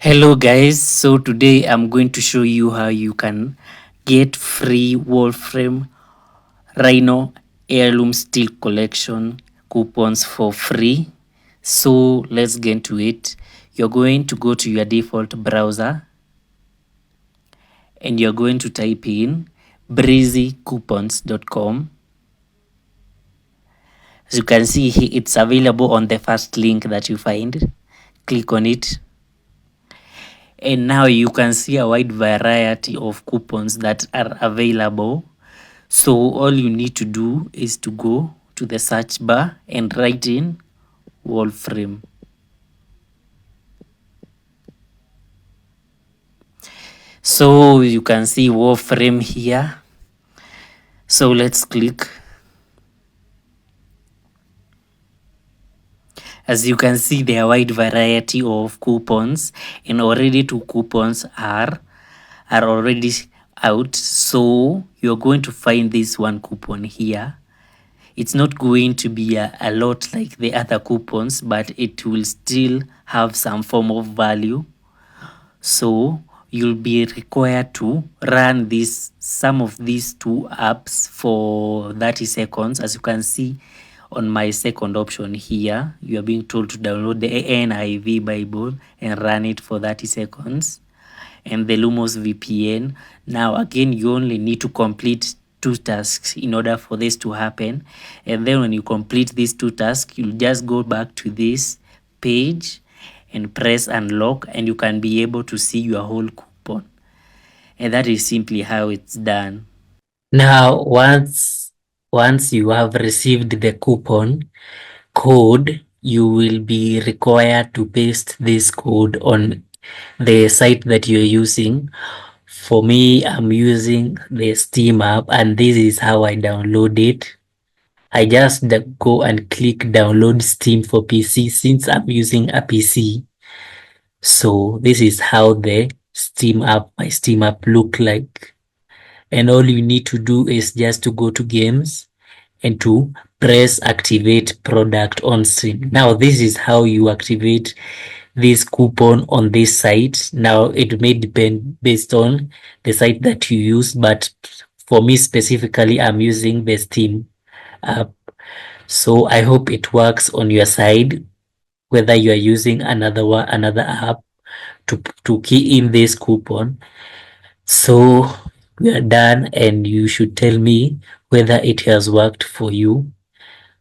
Hello guys, so today I'm going to show you how you can get free Warframe Rhino Heirloom Steel Collection coupons for free. So let's get into it. You're going to go to your default browser and you're going to type in breezycoupons.com. As you can see here, it's available on the first link that you find. Click on it. And now you can see a wide variety of coupons that are available. So all you need to do is to go to the search bar and write in Warframe. So you can see Warframe here. So let's click. As you can see, there are wide variety of coupons, and already two coupons are already out. So you're going to find this one coupon here. It's not going to be a lot like the other coupons, but it will still have some form of value. So you'll be required to run some of these two apps for 30 seconds. As you can see on my second option here, you are being told to download the NIV Bible and run it for 30 seconds. And the Lumos VPN. Now again, you only need to complete 2 tasks in order for this to happen. And then when you complete these 2 tasks, you'll just go back to this page and press unlock, and you can be able to see your whole coupon. And that is simply how it's done. Now once you have received the coupon code, you will be required to paste this code on the site that you're using. For me, I'm using the Steam app, and this is how I download it. I just go and click download Steam for PC since I'm using a PC. So this is how the my Steam app look like. And all you need to do is just to go to games and to press activate product on Steam. Now this is how you activate this coupon on this site. Now it may depend based on the site that you use, but for me specifically, I'm using the Steam app. So I hope it works on your side, whether you are using another app to key in this coupon. So we are done, and you should tell me whether it has worked for you.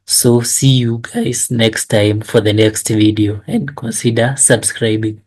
So see you guys next time for the next video, and consider subscribing.